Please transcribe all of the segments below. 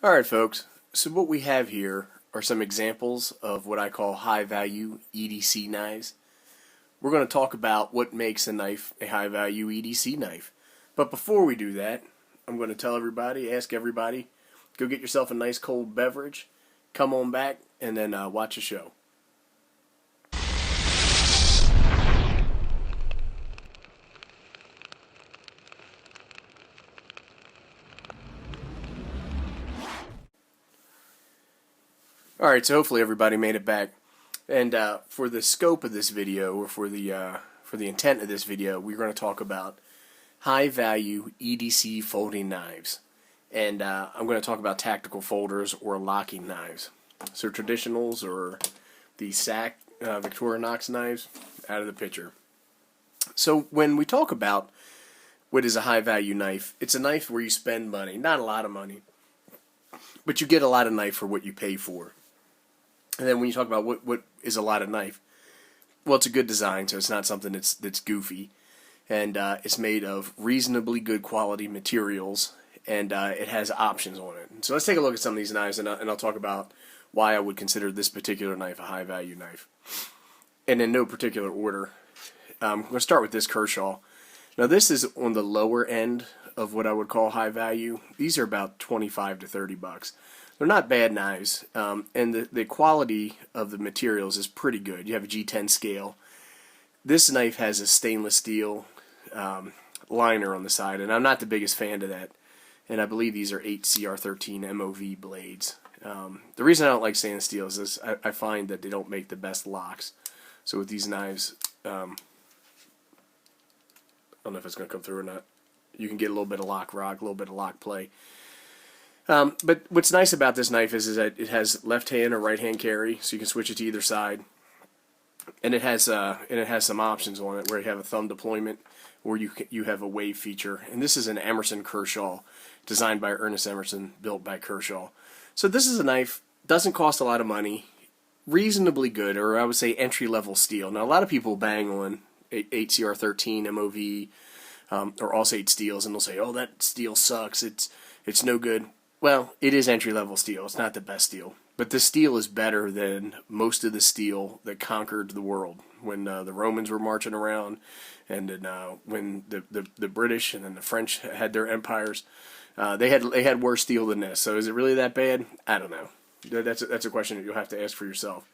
Alright folks, so what we have here are some examples of what I call high value EDC knives. We're going to talk about what makes a knife a high value EDC knife. But before we do that, I'm going to tell everybody, ask everybody, go get yourself a nice cold beverage, come on back, and then watch the show. Alright, so hopefully everybody made it back. And for the scope of this video, or for the intent of this video, we're going to talk about high value EDC folding knives. And I'm going to talk about tactical folders or locking knives. So traditionals or the SAC Victorinox knives, out of the picture. So when we talk about what is a high value knife, it's a knife where you spend money, not a lot of money, but you get a lot of knife for what you pay for. And then when you talk about what is a lot of knife, well, it's a good design, so it's not something that's goofy, and it's made of reasonably good quality materials, and it has options on it. So let's take a look at some of these knives, and I'll talk about why I would consider this particular knife a high value knife. And in no particular order, I'm going to start with this Kershaw. Now this is on the lower end of what I would call high value. These are about 25 to 30 bucks. They're not bad knives, and the quality of the materials is pretty good. You have a G10 scale. This knife has a stainless steel liner on the side, and I'm not the biggest fan of that. And I believe these are 8CR13 MOV blades. The reason I don't like stainless steel is I find that they don't make the best locks. So with these knives, I don't know if it's going to come through or not. You can get a little bit of lock rock, a little bit of lock play. But what's nice about this knife is that it has left hand or right hand carry, so you can switch it to either side. And it has some options on it where you have a thumb deployment, or you have a wave feature. And this is an Emerson Kershaw, designed by Ernest Emerson, built by Kershaw. So this is a knife, doesn't cost a lot of money, reasonably good, or I would say entry level steel. Now a lot of people bang on 8CR13 MOV or All-State steels, and they'll say, "Oh, that steel sucks. It's no good." Well, it is entry-level steel. It's not the best steel. But this steel is better than most of the steel that conquered the world. When the Romans were marching around, and then, when the British and then the French had their empires, they had worse steel than this. So is it really that bad? I don't know. That's a question that you'll have to ask for yourself.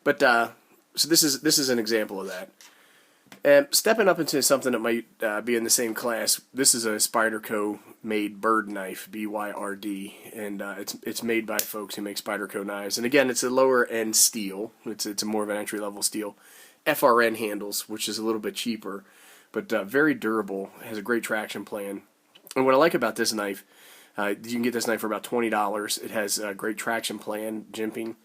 But so this is an example of that. And stepping up into something that might be in the same class, this is a Spyderco made bird knife, BYRD, and it's made by folks who make Spyderco knives. And again, it's a lower end steel. It's more of an entry level steel. FRN handles, which is a little bit cheaper, but very durable. It has a great traction plan. And what I like about this knife, you can get this knife for about $20. It has a great traction plan, jimping.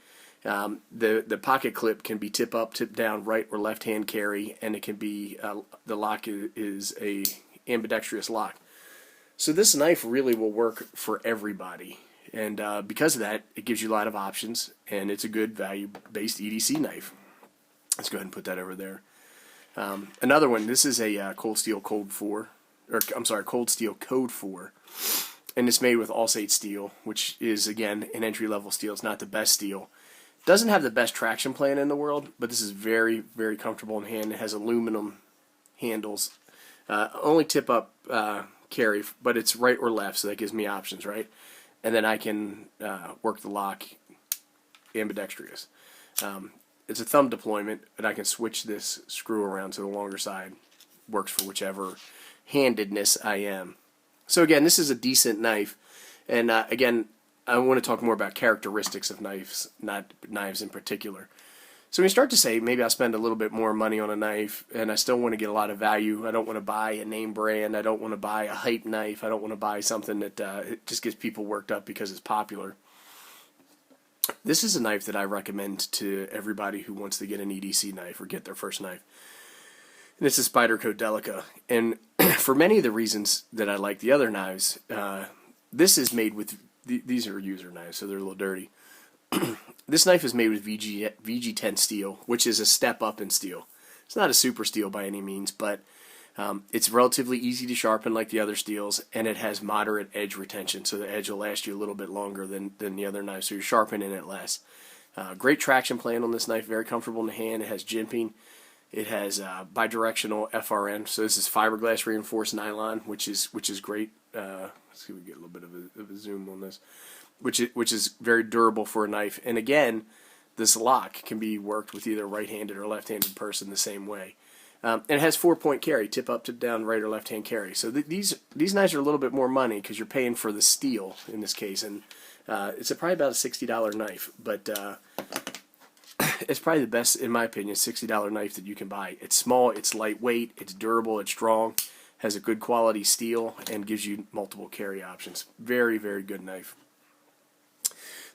The pocket clip can be tip up, tip down, right or left hand carry, and it can be the lock is a ambidextrous lock. So this knife really will work for everybody, and because of that, it gives you a lot of options, and it's a good value-based EDC knife. Let's go ahead and put that over there. Another one. This is a Cold Steel Code 4, or I'm sorry, Cold Steel Code 4, and it's made with All-State steel, which is again an entry-level steel. It's not the best steel. Doesn't have the best traction plan in the world, but this is very, very comfortable in hand. It has aluminum handles, only tip up carry, but it's right or left, so that gives me options, right? And then I can work the lock ambidextrous. It's a thumb deployment, and I can switch this screw around to the longer side. Works for whichever handedness I am. So again, this is a decent knife, and again, I want to talk more about characteristics of knives, not knives in particular. So when you start to say, maybe I'll spend a little bit more money on a knife, and I still want to get a lot of value. I don't want to buy a name brand. I don't want to buy a hype knife. I don't want to buy something that it just gets people worked up because it's popular. This is a knife that I recommend to everybody who wants to get an EDC knife or get their first knife. And this is Spyderco Delica. And for many of the reasons that I like the other knives, this is made with... These are user knives, so they're a little dirty. This knife is made with VG10 steel, which is a step up in steel. It's not a super steel by any means, but It's relatively easy to sharpen like the other steels, and it has moderate edge retention, so the edge will last you a little bit longer than the other knives, so you're sharpening it less. Great traction plan on this knife, very comfortable in the hand. It has jimping. It has bidirectional FRN, so this is fiberglass reinforced nylon, which is great. Let's see if we get a little bit of a zoom on this, which is very durable for a knife. And again, this lock can be worked with either a right-handed or left-handed person the same way. And it has 4-point carry, tip up, tip down, right or left-hand carry. So these knives are a little bit more money because you're paying for the steel in this case, and it's probably about a $60 knife, but it's probably the best, in my opinion, $60 knife that you can buy. It's small, it's lightweight, it's durable, it's strong, has a good quality steel, and gives you multiple carry options. Very, very good knife.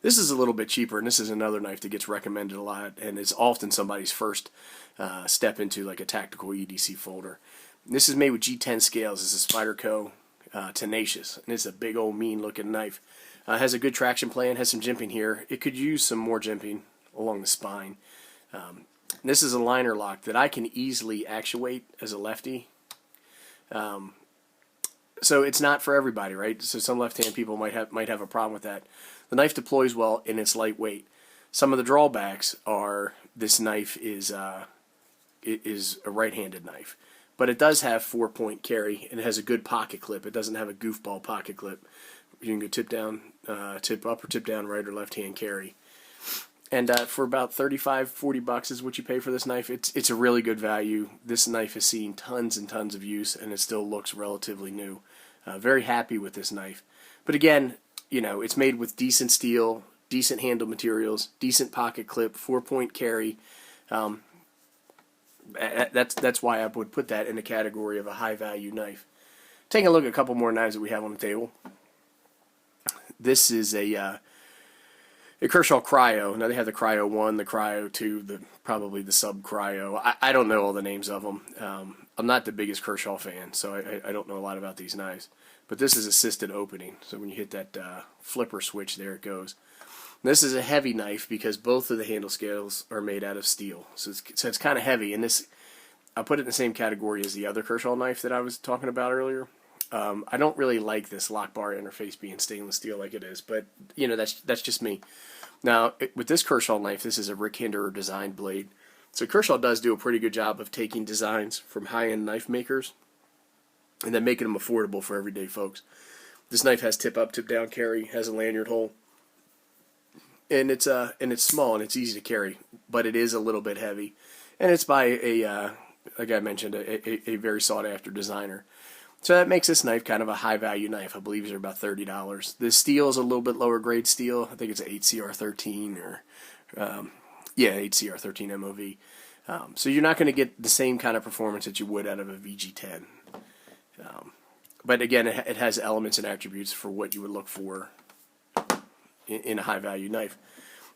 This is a little bit cheaper, and this is another knife that gets recommended a lot and is often somebody's first step into like a tactical EDC folder. This is made with G10 scales. This is Spyderco Tenacious, and it's a big old mean looking knife. Has a good traction plan, has some jimping here. It could use some more jimping along the spine. This is a liner lock that I can easily actuate as a lefty. So it's not for everybody, right? So some left-hand people might have a problem with that. The knife deploys well and it's lightweight. Some of the drawbacks are this knife is a right-handed knife, but it does have 4-point carry and it has a good pocket clip. It doesn't have a goofball pocket clip. You can go tip down, tip up, or tip down, right or left-hand carry. And for about $35–40 is what you pay for this knife. It's a really good value. This knife has seen tons and tons of use, and it still looks relatively new. Very happy with this knife. But again, you know, it's made with decent steel, decent handle materials, decent pocket clip, 4-point carry. That's why I would put that in the category of a high-value knife. Taking a look at a couple more knives that we have on the table. This is a Kershaw Cryo. Now they have the Cryo 1, the Cryo 2, probably the Sub Cryo. I don't know all the names of them. I'm not the biggest Kershaw fan, so I don't know a lot about these knives. But this is assisted opening, so when you hit that flipper switch, there it goes. This is a heavy knife because both of the handle scales are made out of steel, so it's kind of heavy. And this, I'll put it in the same category as the other Kershaw knife that I was talking about earlier. I don't really like this lock bar interface being stainless steel like it is, but you know, that's just me. Now, with this Kershaw knife, this is a Rick Hinderer designed blade. So Kershaw does do a pretty good job of taking designs from high-end knife makers and then making them affordable for everyday folks. This knife has tip up, tip down carry, has a lanyard hole, and it's small and it's easy to carry, but it is a little bit heavy, and it's by like I mentioned, a very sought after designer. So that makes this knife kind of a high-value knife. I believe these are about $30. The steel is a little bit lower grade steel. I think it's an 8CR13 or, 8CR13 MOV. So you're not going to get the same kind of performance that you would out of a VG10. But again, it has elements and attributes for what you would look for in a high-value knife.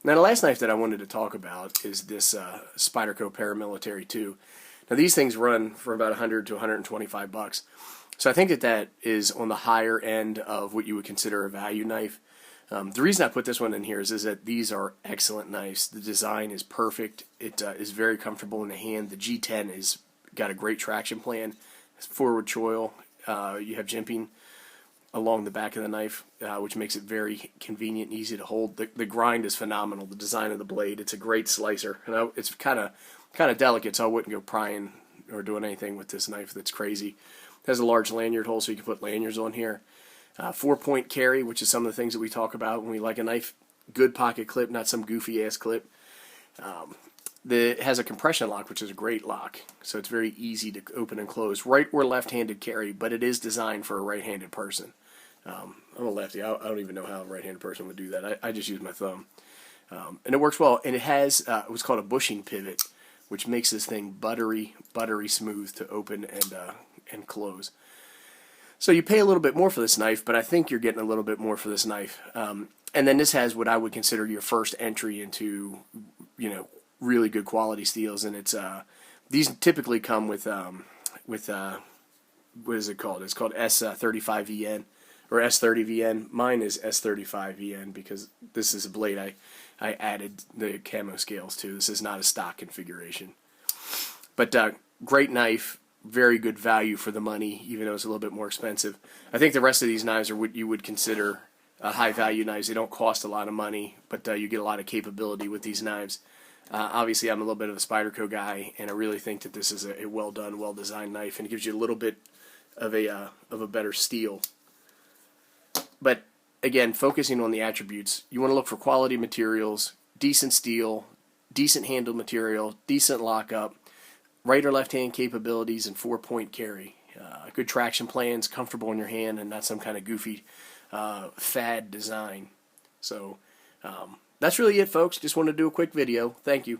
Now the last knife that I wanted to talk about is this Spyderco Paramilitary 2. Now these things run for about $100 to $125. So I think that is on the higher end of what you would consider a value knife. The reason I put this one in here is that these are excellent knives. The design is perfect. It is very comfortable in the hand. The G10 is got a great traction plan. It's forward choil. You have jimping along the back of the knife, which makes it very convenient and easy to hold. The grind is phenomenal. The design of the blade, it's a great slicer. And it's kind of delicate, so I wouldn't go prying or doing anything with this knife that's crazy. It has a large lanyard hole, so you can put lanyards on here. 4-point carry, which is some of the things that we talk about when we like a knife. Good pocket clip, not some goofy ass clip. It has a compression lock, which is a great lock, so it's very easy to open and close. Right or left-handed carry, but it is designed for a right-handed person. I'm a lefty. I don't even know how a right-handed person would do that. I just use my thumb. And it works well. And it has what's called a bushing pivot, which makes this thing buttery smooth to open and close. So you pay a little bit more for this knife, but I think you're getting a little bit more for this knife. And then this has what I would consider your first entry into, you know, really good quality steels, and it's these typically come with what is it called? It's called S35VN or S30VN. Mine is S35VN because this is a blade I added the camo scales to. This is not a stock configuration, but great knife. very good value for the money, even though it's a little bit more expensive. I think the rest of these knives are what you would consider high value knives. They don't cost a lot of money, but you get a lot of capability with these knives. Obviously, I'm a little bit of a Spyderco guy, and I really think that this is a well done, well designed knife, and it gives you a little bit of a better steel. But again, focusing on the attributes, you want to look for quality materials, decent steel, decent handle material, decent lockup, right or left hand capabilities, and 4-point carry. Good traction plans, comfortable in your hand, and not some kind of goofy fad design. So that's really it, folks. Just wanted to do a quick video. Thank you.